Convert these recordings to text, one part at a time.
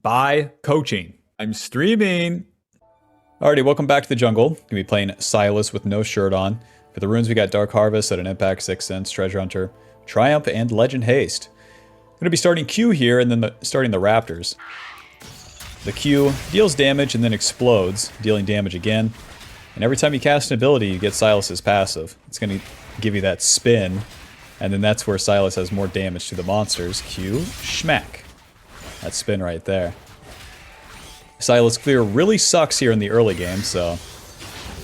by coaching. I'm streaming. Alrighty, welcome back to the jungle. Gonna be playing SYLAS with no shirt on. For the runes, we got Dark Harvest, Sudden Impact, Sixth Sense, Treasure Hunter, Triumph, and Legend Haste. Gonna be starting Q here, and then starting the Raptors. The Q deals damage and then explodes, dealing damage again. And every time you cast an ability, you get SYLAS's passive. It's gonna give you that spin, and then that's where SYLAS has more damage to the monsters. Q, schmack. That spin right there. SYLAS clear really sucks here in the early game, so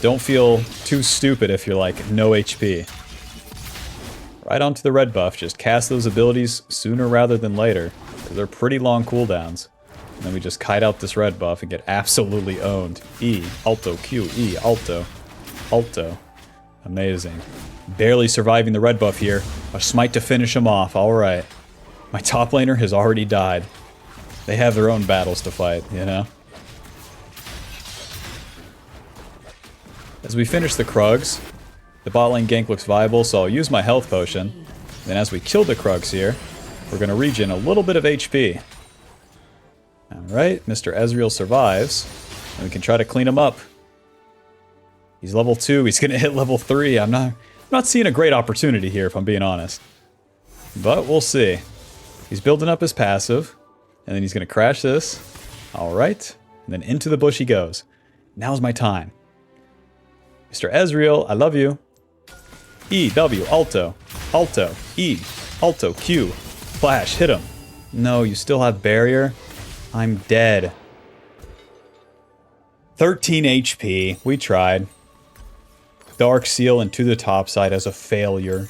don't feel too stupid if you're like no HP. Right onto the red buff, just cast those abilities sooner rather than later, because they're pretty long cooldowns. And then we just kite out this red buff and get absolutely owned. E, alto, Q, E, alto, alto. Amazing. Barely surviving the red buff here. A smite to finish him off, alright. My top laner has already died. They have their own battles to fight, you know? As we finish the Krugs, the bot lane gank looks viable, so I'll use my health potion. Then as we kill the Krugs here, we're going to regen a little bit of HP. Alright, Mr. Ezreal survives, and we can try to clean him up. He's level 2, he's going to hit level 3. I'm not seeing a great opportunity here, if I'm being honest. But we'll see. He's building up his passive, and then he's going to crash this. Alright, and then into the bush he goes. Now's my time. Mr. Ezreal, I love you. E, W, alto, alto, E, alto, Q, flash, hit him. No, you still have barrier? I'm dead. 13 HP, we tried. Dark Seal into the top side as a failure.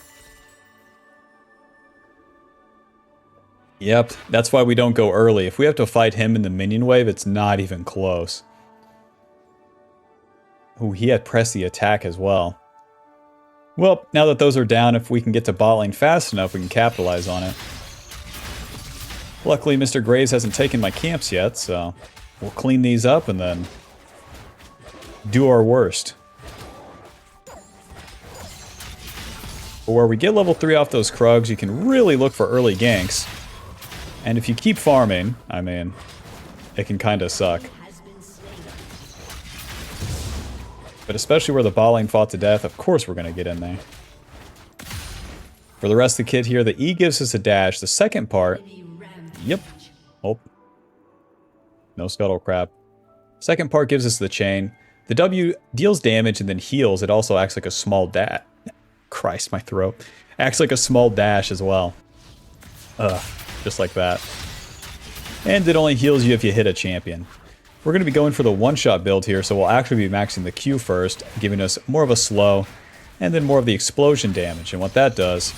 Yep, that's why we don't go early. If we have to fight him in the minion wave, it's not even close. Ooh, he had pressed the attack as well. Well, now that those are down, if we can get to bot lane fast enough, we can capitalize on it. Luckily, Mr. Graves hasn't taken my camps yet, so we'll clean these up and then do our worst. But where we get level 3 off those Krugs, you can really look for early ganks. And if you keep farming, I mean, it can kinda suck. But especially where the bot lane fought to death, of course we're going to get in there. For the rest of the kit here, the E gives us a dash. The second part... Yep. Oh. No scuttle crap. Second part gives us the chain. The W deals damage and then heals. It also acts like a small dash. Christ, my throat. Acts like a small dash as well. Ugh. Just like that. And it only heals you if you hit a champion. We're going to be going for the one-shot build here, so we'll actually be maxing the Q first, giving us more of a slow, and then more of the explosion damage. And what that does,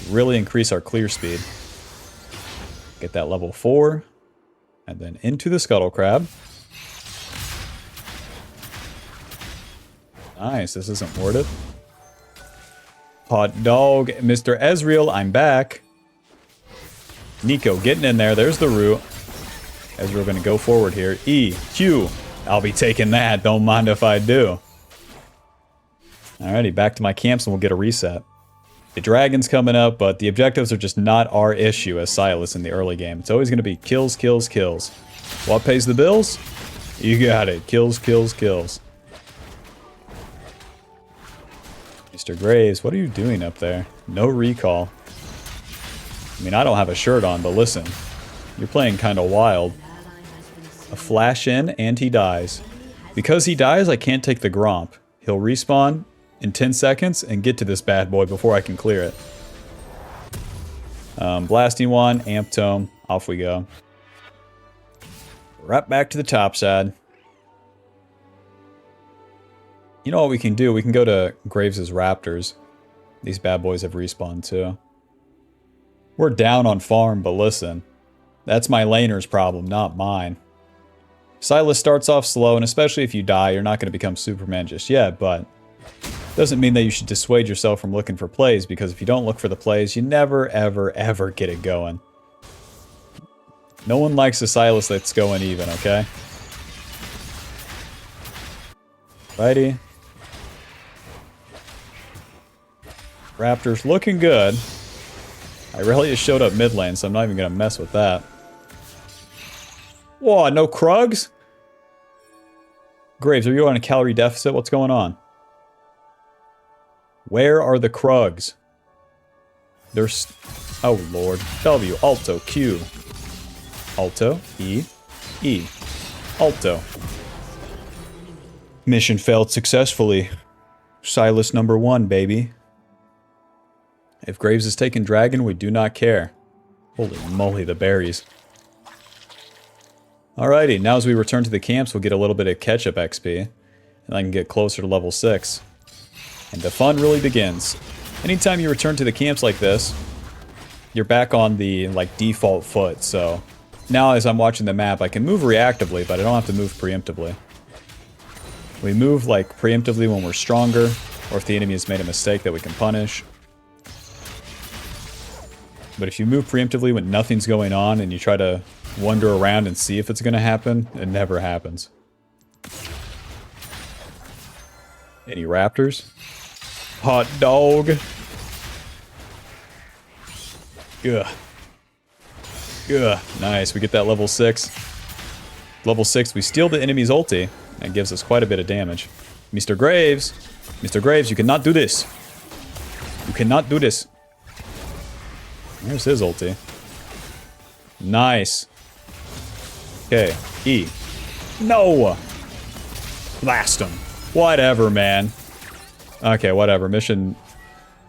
really increase our clear speed. Get that level 4, and then into the Scuttle Crab. Nice, this isn't worth it. Hot dog, Mr. Ezreal, I'm back. Nico getting in there, there's the root. Ezreal gonna go forward here. E, Q. I'll be taking that. Don't mind if I do. Alrighty, back to my camps and we'll get a reset. The dragon's coming up, but the objectives are just not our issue as SYLAS in the early game. It's always gonna be kills, kills, kills. What pays the bills? You got it. Kills, kills, kills. Mr. Graves, what are you doing up there? No recall. I mean, I don't have a shirt on, but listen. You're playing kinda wild. A flash in, and he dies. Because he dies, I can't take the Gromp. He'll respawn in 10 seconds and get to this bad boy before I can clear it. Blasting Wand, Amp Tome, off we go. Right back to the top side. You know what we can do? We can go to Graves' Raptors. These bad boys have respawned too. We're down on farm, but listen. That's my laner's problem, not mine. SYLAS starts off slow, and especially if you die, you're not going to become Superman just yet, but doesn't mean that you should dissuade yourself from looking for plays, because if you don't look for the plays, you never, ever, ever get it going. No one likes a SYLAS that's going even, okay? Righty. Raptors looking good. Irelia showed up mid lane, so I'm not even going to mess with that. Whoa, no Krugs? Graves, are you on a calorie deficit? What's going on? Where are the Krugs? There's... Oh, Lord. W, Alto, Q. Alto, E, E. Alto. Mission failed successfully. SYLAS #1, baby. If Graves is taking Dragon, we do not care. Holy moly, the berries. Alrighty, now as we return to the camps, we'll get a little bit of catch-up XP. And I can get closer to level 6. And the fun really begins. Anytime you return to the camps like this, you're back on the, like, default foot, so... Now as I'm watching the map, I can move reactively, but I don't have to move preemptively. We move, like, preemptively when we're stronger, or if the enemy has made a mistake that we can punish. But if you move preemptively when nothing's going on and you try to wander around and see if it's going to happen, it never happens. Any raptors? Hot dog. Ugh. Ugh. Nice. We get that level 6. Level 6, we steal the enemy's ulti. That gives us quite a bit of damage. Mr. Graves! Mr. Graves, you cannot do this! You cannot do this! There's his ulti. Nice. Okay, E. No! Blast him. Whatever, man. Okay, whatever. Mission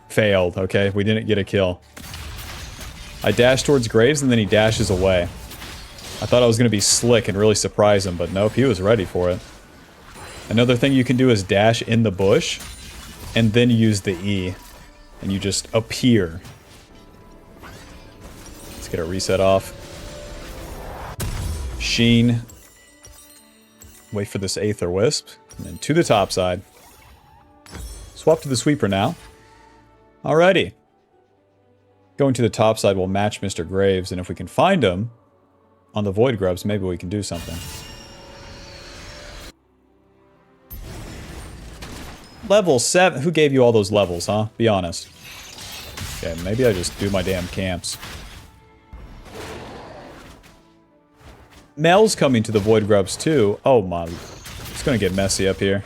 failed, okay? We didn't get a kill. I dashed towards Graves and then he dashes away. I thought I was going to be slick and really surprise him, but nope, he was ready for it. Another thing you can do is dash in the bush and then use the E. And you just appear. Let's get a reset off. Sheen. Wait for this Aether Wisp. And then to the top side. Swap to the sweeper now. Alrighty. Going to the top side will match Mr. Graves, and if we can find him on the Void Grubs, maybe we can do something. Level 7? Who gave you all those levels, huh? Be honest. Okay, maybe I just do my damn camps. Mel's coming to the Void Grubs too. Oh my... It's gonna get messy up here.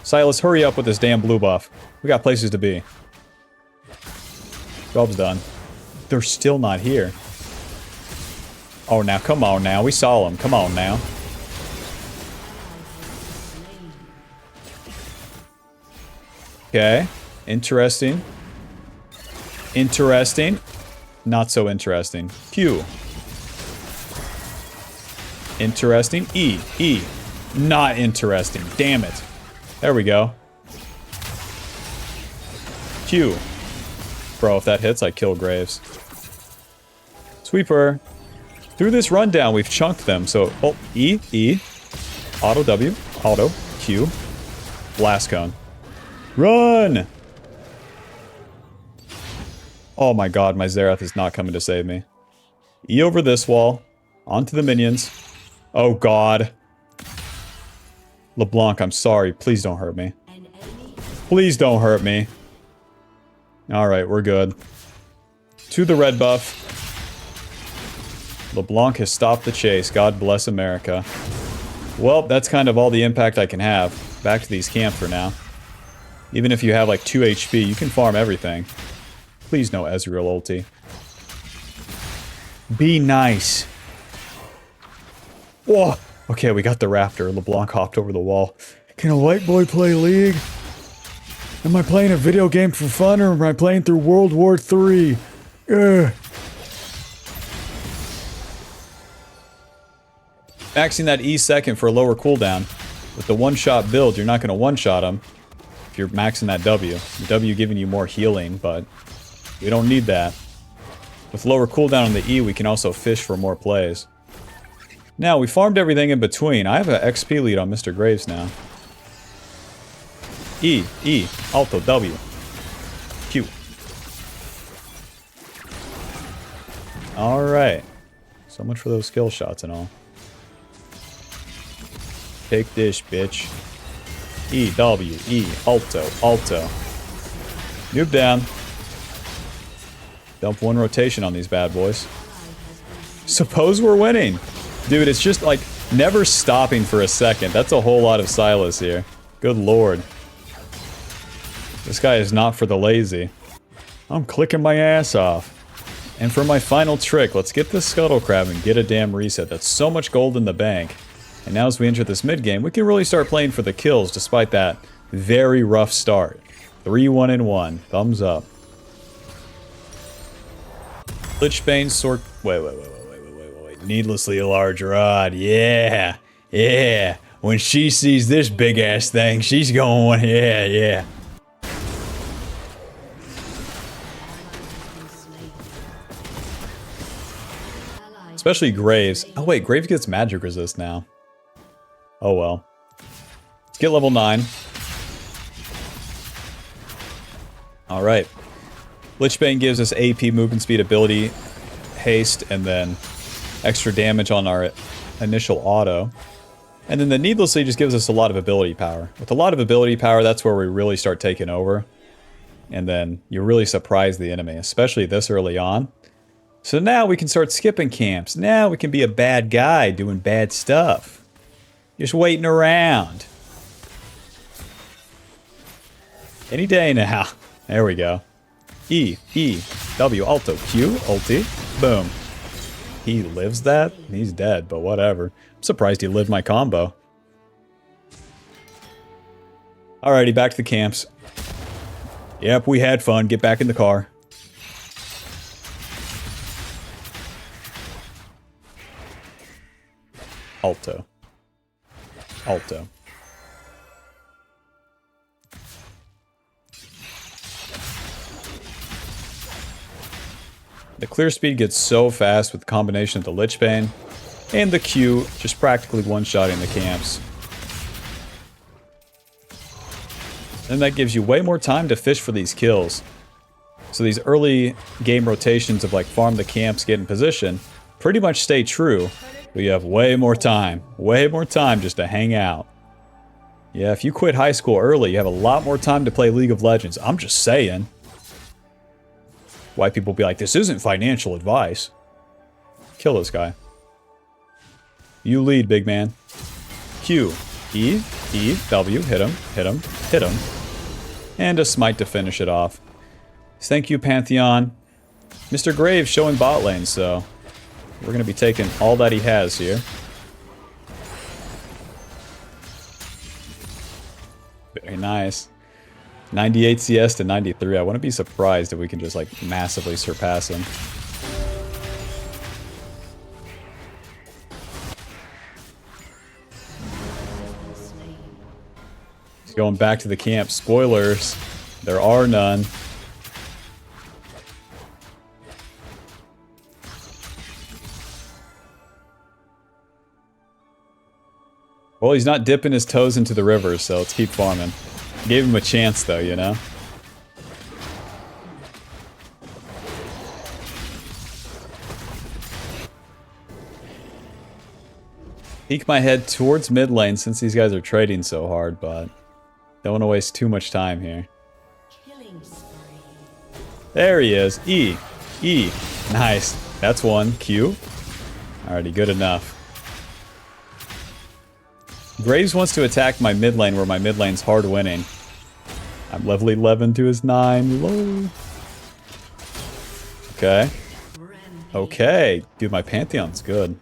SYLAS, hurry up with this damn blue buff. We got places to be. Job's done. They're still not here. Oh, now, come on now. We saw them. Come on now. Okay. Interesting. Interesting. Not so interesting. Q. Interesting. E. E. Not interesting. Damn it. There we go. Q. Bro, if that hits, I kill Graves. Sweeper. Through this rundown, we've chunked them, so... Oh, E, E. Auto W. Auto. Q. Blast Cone. Run! Oh my god, my Xerath is not coming to save me. E over this wall. Onto the minions. Oh god. LeBlanc, I'm sorry. Please don't hurt me. Please don't hurt me. Alright, we're good. To the red buff. LeBlanc has stopped the chase. God bless America. Well, that's kind of all the impact I can have. Back to these camps for now. Even if you have like 2 HP, you can farm everything. Please no Ezreal ulti. Be nice. Whoa! Okay, we got the Raptor. LeBlanc hopped over the wall. Can a white boy play League? Am I playing a video game for fun, or am I playing through World War III? Ugh. Maxing that E second for a lower cooldown. With the one-shot build, you're not going to one-shot him if you're maxing that W. The W giving you more healing, but we don't need that. With lower cooldown on the E, we can also fish for more plays. Now, we farmed everything in between. I have an XP lead on Mr. Graves now. E, E, Alto, W, Q. Alright. So much for those skill shots and all. Take this, bitch. E, W, E, Alto, Alto. Noob down. Dump one rotation on these bad boys. Suppose we're winning. Dude, it's just like never stopping for a second. That's a whole lot of SYLAS here. Good lord. This guy is not for the lazy. I'm clicking my ass off. And for my final trick, let's get this Scuttle Crab and get a damn reset. That's so much gold in the bank. And now as we enter this mid-game, we can really start playing for the kills despite that very rough start. 3-1-1. Thumbs up. Lichbane sword. Wait. Needlessly large rod. Yeah. Yeah. When she sees this big ass thing, she's going, yeah. Especially Graves. Oh wait, Graves gets magic resist now. Oh well. Let's get level 9. Alright. Lichbane gives us AP, movement speed, ability, haste, and then extra damage on our initial auto. And then the Needlessly just gives us a lot of ability power. With a lot of ability power, that's where we really start taking over. And then you really surprise the enemy, especially this early on. So now we can start skipping camps. Now we can be a bad guy doing bad stuff. Just waiting around. Any day now. There we go. E, W, Alto, Q, ulti, boom. He lives that? He's dead, but whatever. I'm surprised he lived my combo. Alrighty, back to the camps. Yep, we had fun. Get back in the car. Alto. The clear speed gets so fast with the combination of the Lichbane and the Q just practically one-shotting the camps. And that gives you way more time to fish for these kills. So these early game rotations of like farm the camps, get in position, pretty much stay true. But you have way more time just to hang out. Yeah, if you quit high school early, you have a lot more time to play League of Legends. I'm just saying. Why people be like, this isn't financial advice. Kill this guy. You lead, big man. Q, E, W, hit him. And a smite to finish it off. Thank you, Pantheon. Mr. Graves showing bot lane, so we're going to be taking all that he has here. Very nice. 98 CS to 93. I wouldn't be surprised if we can just like massively surpass him. He's going back to the camp. Spoilers. There are none. Well, he's not dipping his toes into the river, so let's keep farming. Gave him a chance, though, you know? Peek my head towards mid lane since these guys are trading so hard, but don't want to waste too much time here. There he is. E. Nice. That's one. Q. Alrighty, good enough. Graves wants to attack my mid lane where my mid lane's hard winning. I'm level 11 to his 9. Low. Okay. Dude, my Pantheon's good.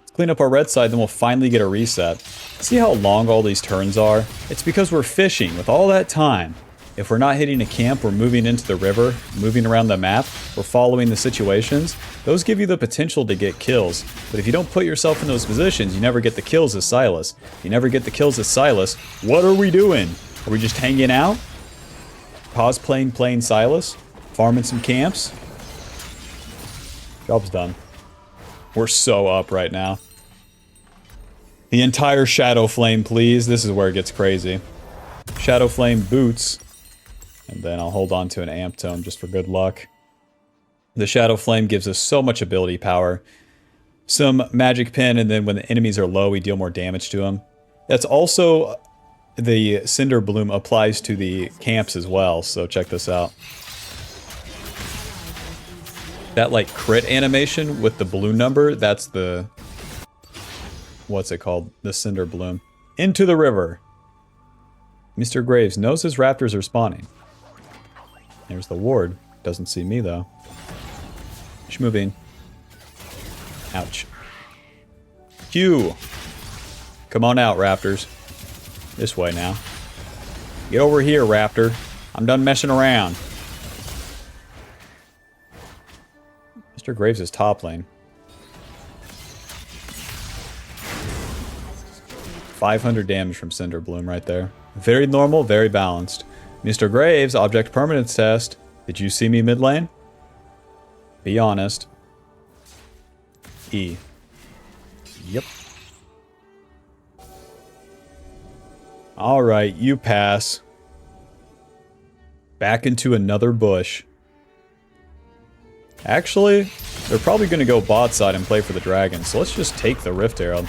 Let's clean up our red side, then we'll finally get a reset. See how long all these turns are? It's because we're fishing with all that time. If we're not hitting a camp, we're moving into the river, moving around the map, we're following the situations. Those give you the potential to get kills. But if you don't put yourself in those positions, you never get the kills as SYLAS. You never get the kills as SYLAS. What are we doing? Are we just hanging out? Pause playing SYLAS? Farming some camps? Job's done. We're so up right now. The entire Shadow Flame, please. This is where it gets crazy. Shadow Flame boots. And then I'll hold on to an Amp Tome just for good luck. The Shadow Flame gives us so much ability power. Some Magic Pin, and then when the enemies are low, we deal more damage to them. That's also... the Cinder Bloom applies to the camps as well, so check this out. That, like, crit animation with the balloon number, that's the... What's it called? The Cinder Bloom. Into the river. Mr. Graves knows his raptors are spawning. There's the ward. Doesn't see me, though. Schmoving. Ouch. Q. Come on out, raptors. This way now. Get over here, raptor. I'm done messing around. Mr. Graves is top lane. 500 damage from Cinder Bloom right there. Very normal, very balanced. Mr. Graves, object permanence test. Did you see me mid lane? Be honest. E. Yep. Alright, you pass. Back into another bush. Actually, they're probably going to go bot side and play for the dragon, so let's just take the Rift Herald.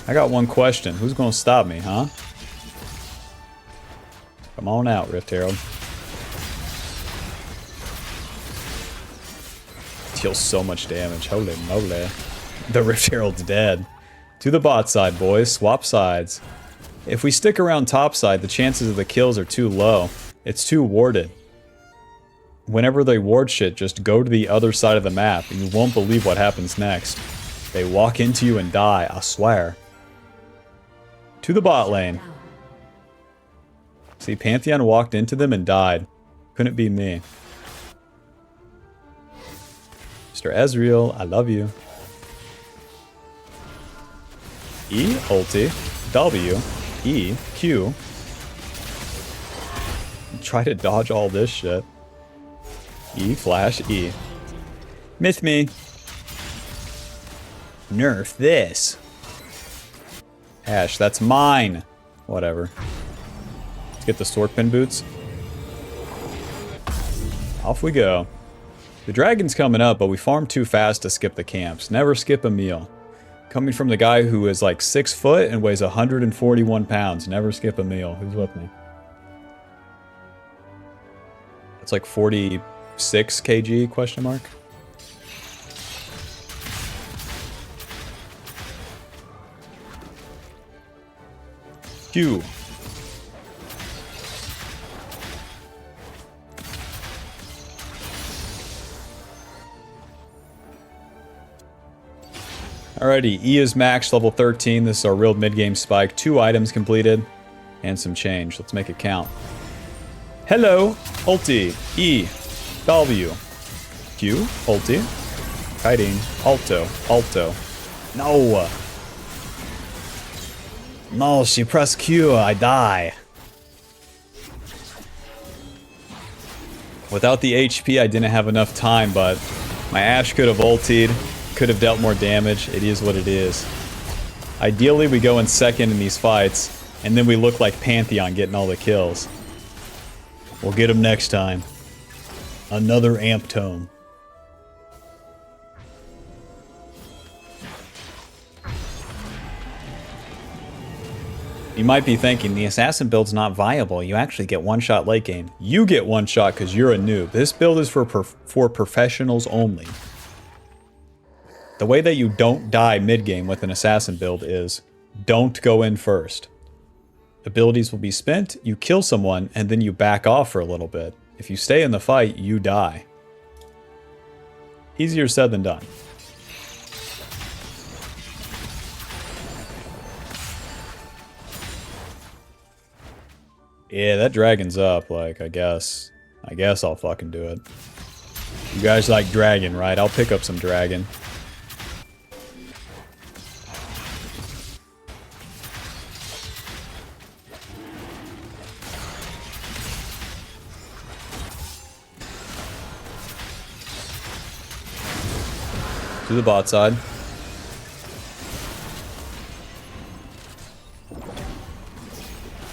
I got one question. Who's going to stop me, huh? Come on out, Rift Herald. Deals so much damage. Holy moly. The Rift Herald's dead. To the bot side, boys. Swap sides. If we stick around top side, the chances of the kills are too low. It's too warded. Whenever they ward shit, just go to the other side of the map, and you won't believe what happens next. They walk into you and die, I swear. To the bot lane. See, Pantheon walked into them and died. Couldn't be me. Mr. Ezreal, I love you. E, ulti. W, E, Q. Try to dodge all this shit. E, flash, E. Miss me. Nerf this. Ash, that's mine. Whatever. Let's get the Storkpin boots. Off we go. The dragon's coming up, but we farm too fast to skip the camps. Never skip a meal. Coming from the guy who is like 6 foot and weighs 141 pounds. Never skip a meal. Who's with me? It's like 46 kg, question mark. Q. Alrighty, E is max, level 13. This is our real mid-game spike. 2 items completed, and some change. Let's make it count. Hello, ulti, E, W, Q, ulti, kiting, alto, alto. No! No, she pressed Q, I die. Without the HP, I didn't have enough time, but my Ashe could have ultied. Could have dealt more damage. It is what it is. Ideally, we go in second in these fights, and then we look like Pantheon getting all the kills. We'll get him next time. Another amp tome. You might be thinking, the assassin build's not viable. You actually get one-shot late game. You get one shot because you're a noob. This build is for professionals only. The way that you don't die mid-game with an assassin build is, don't go in first. Abilities will be spent, you kill someone, and then you back off for a little bit. If you stay in the fight, you die. Easier said than done. Yeah, that dragon's up, like, I guess I'll fucking do it. You guys like dragon, right? I'll pick up some dragon. To the bot side.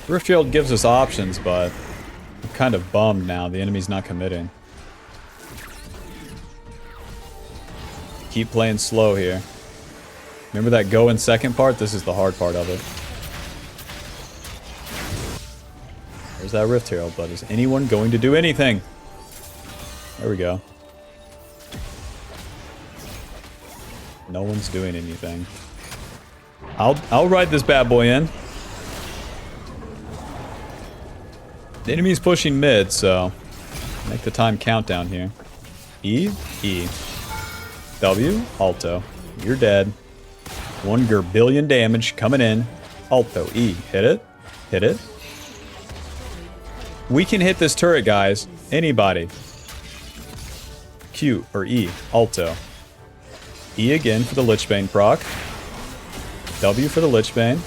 Rift Herald gives us options, but I'm kind of bummed now. The enemy's not committing. Keep playing slow here. Remember that go in second part? This is the hard part of it. There's that Rift Herald, but is anyone going to do anything? There we go. No one's doing anything. I'll ride this bad boy in. The enemy's pushing mid, so make the time count down here. E, E. W, Alto. You're dead. 1 billion damage coming in. Alto, E. Hit it. Hit it. We can hit this turret, guys. Anybody. Q or E. Alto. E again for the Lichbane proc. W for the Lichbane.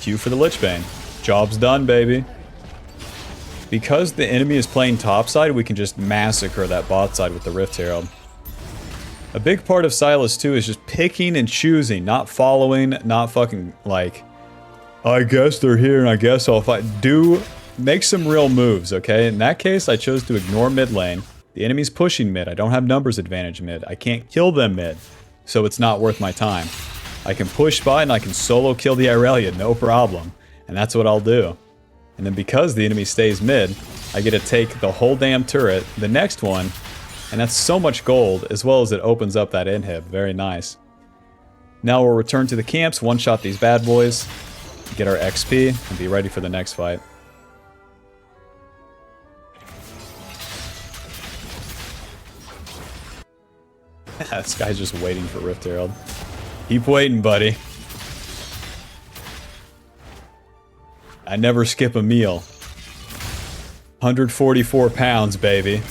Q for the Lichbane. Job's done, baby. Because the enemy is playing topside, we can just massacre that bot side with the Rift Herald. A big part of SYLAS too is just picking and choosing, not following, not fucking like, I guess they're here and I guess I'll fight. Make some real moves, okay? In that case, I chose to ignore mid lane. The enemy's pushing mid. I don't have numbers advantage mid. I can't kill them mid, so it's not worth my time. I can push by and I can solo kill the Irelia, no problem. And that's what I'll do. And then because the enemy stays mid, I get to take the whole damn turret, the next one, and that's so much gold, as well as it opens up that inhib. Very nice. Now we'll return to the camps, one-shot these bad boys, get our XP, and be ready for the next fight. This guy's just waiting for Rift Herald. Keep waiting, buddy. I never skip a meal. 144 pounds, baby.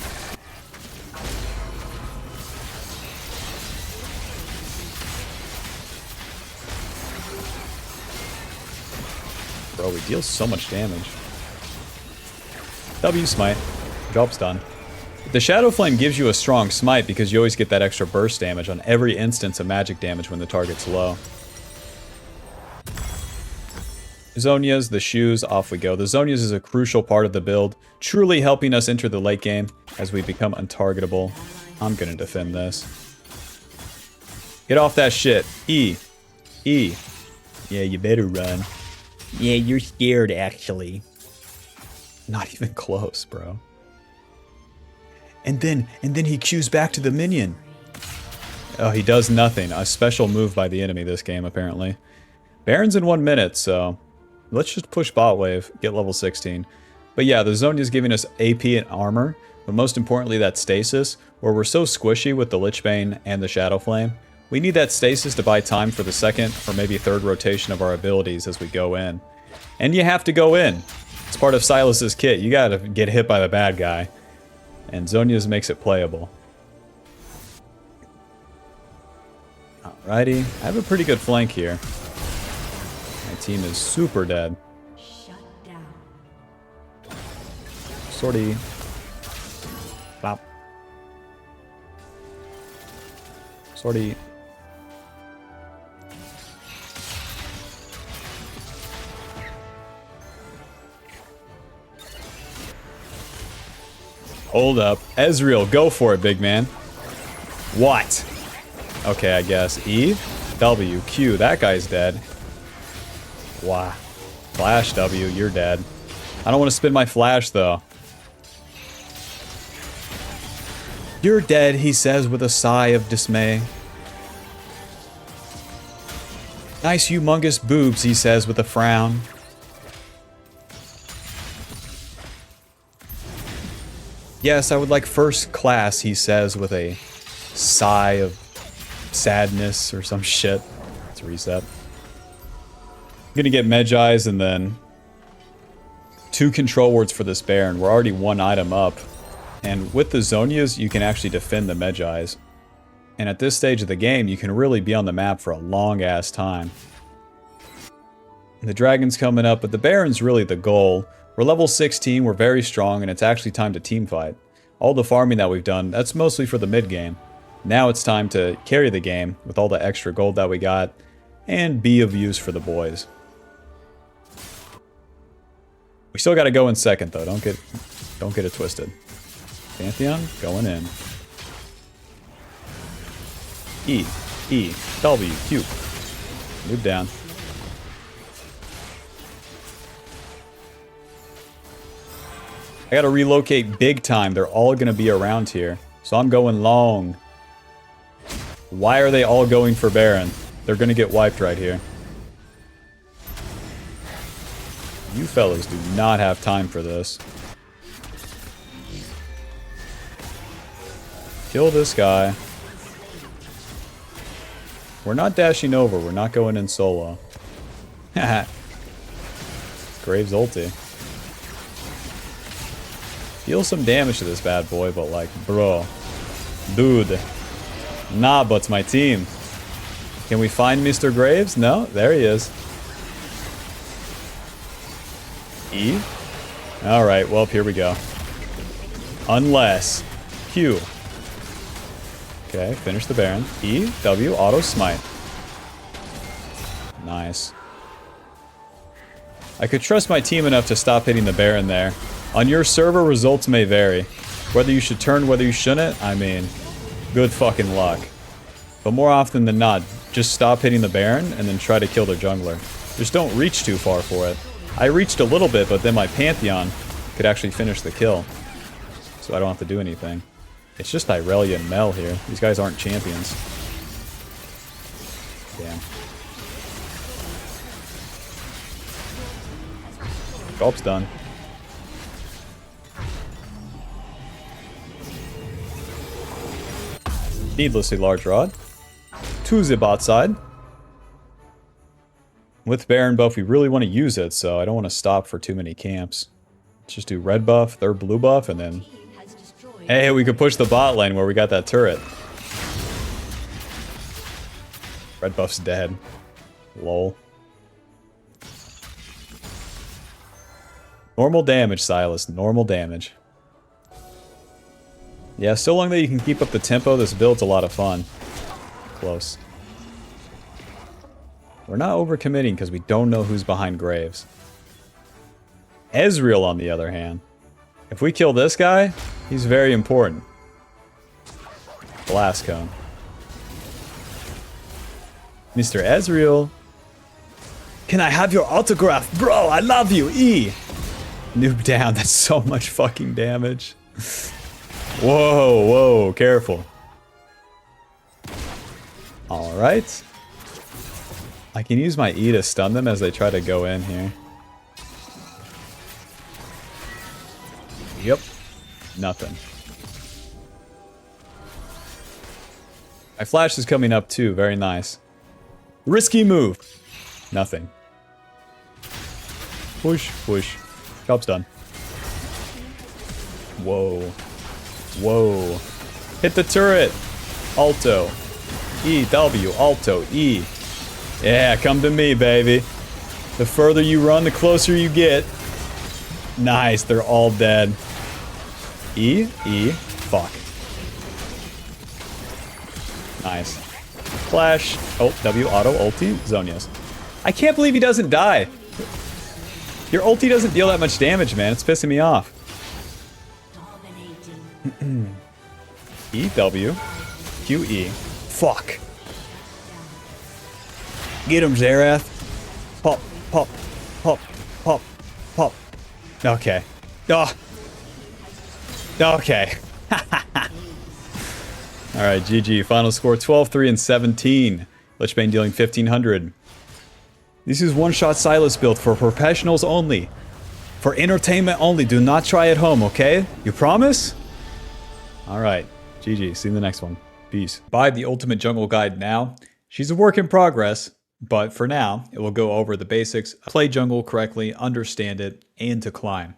Bro, we deal so much damage. W smite. Job's done. The Shadow Flame gives you a strong smite because you always get that extra burst damage on every instance of magic damage when the target's low. Zonias, the shoes, off we go. The Zonias is a crucial part of the build, truly helping us enter the late game as we become untargetable. I'm gonna defend this. Get off that shit. E. E. Yeah, you better run. Yeah, you're scared, actually. Not even close, bro. And then he Q's back to the minion. Oh, he does nothing. A special move by the enemy this game, apparently. Baron's in 1 minute, so let's just push bot wave, get level 16. But yeah, the Zonia is giving us AP and armor, but most importantly that stasis, where we're so squishy with the Lichbane and the Shadow Flame. We need that stasis to buy time for the second or maybe third rotation of our abilities as we go in. And you have to go in. It's part of SYLAS's kit. You gotta get hit by the bad guy. And Zonia's makes it playable. Alrighty, I have a pretty good flank here. My team is super dead. Shut down. Sortie. Bop. Sortie. Hold up. Ezreal, go for it, big man. What? Okay, I guess. E, W, Q. That guy's dead. Wow. Flash W, you're dead. I don't want to spin my flash, though. You're dead, he says with a sigh of dismay. Nice humongous boobs, he says with a frown. Yes, I would like first class, he says with a sigh of sadness or some shit. Let's reset. I'm gonna get Medjai's and then 2 control wards for this Baron. We're already 1 item up. And with the Zonias, you can actually defend the Medjai's. And at this stage of the game, you can really be on the map for a long-ass time. The Dragon's coming up, but the Baron's really the goal. We're level 16, we're very strong, and it's actually time to teamfight. All the farming that we've done, that's mostly for the mid-game. Now it's time to carry the game with all the extra gold that we got, and be of use for the boys. We still gotta go in second, though. Don't get it twisted. Pantheon, going in. E, E, W, Q. Move down. I gotta relocate big time. They're all gonna be around here. So I'm going long. Why are they all going for Baron? They're gonna get wiped right here. You fellas do not have time for this. Kill this guy. We're not dashing over. We're not going in solo. Haha. Graves ulti. Deal some damage to this bad boy, but like, bro. Dude. Nah, but my team. Can we find Mr. Graves? No? There he is. E? Alright, well, here we go. Unless. Q. Okay, finish the Baron. E, W, auto smite. Nice. I could trust my team enough to stop hitting the Baron there. On your server, results may vary. Whether you should turn, whether you shouldn't, I mean, good fucking luck. But more often than not, just stop hitting the Baron and then try to kill their jungler. Just don't reach too far for it. I reached a little bit, but then my Pantheon could actually finish the kill. So I don't have to do anything. It's just Irelia and Mel here. These guys aren't champions. Damn. Gulp's done. Needlessly large rod. To the bot side. With Baron buff, we really want to use it, so I don't want to stop for too many camps. Let's just do red buff, their blue buff, and then... Hey, we could push the bot lane where we got that turret. Red buff's dead. Lol. Normal damage, SYLAS. Normal damage. Yeah, so long that you can keep up the tempo, this build's a lot of fun. Close. We're not overcommitting because we don't know who's behind Graves. Ezreal, on the other hand. If we kill this guy, he's very important. Blast cone. Mr. Ezreal. Can I have your autograph? Bro, I love you. E. Noob down. That's so much fucking damage. Whoa, whoa, careful. Alright. I can use my E to stun them as they try to go in here. Yep. Nothing. My flash is coming up too. Very nice. Risky move. Nothing. Push, push. Job's done. Whoa. Whoa. Hit the turret. Alto. E, W, Alto, E. Yeah, come to me, baby. The further you run, the closer you get. Nice, they're all dead. E, E, fuck. Nice. Flash. Oh, W, auto, ulti, Zonias. I can't believe he doesn't die. Your ulti doesn't deal that much damage, man. It's pissing me off. E, W, Q, E. Fuck. Get him, Xerath. Pop, pop, pop, pop, pop. Okay. Oh. Okay. Alright, GG. Final score 12, 3, and 17. Lichbane dealing 1500. This is one-shot SYLAS build for professionals only. For entertainment only. Do not try at home, okay? You promise? Alright. GG. See you in the next one. Peace. Buy the Ultimate Jungle Guide now. She's a work in progress, but for now, it will go over the basics, play jungle correctly, understand it, and to climb.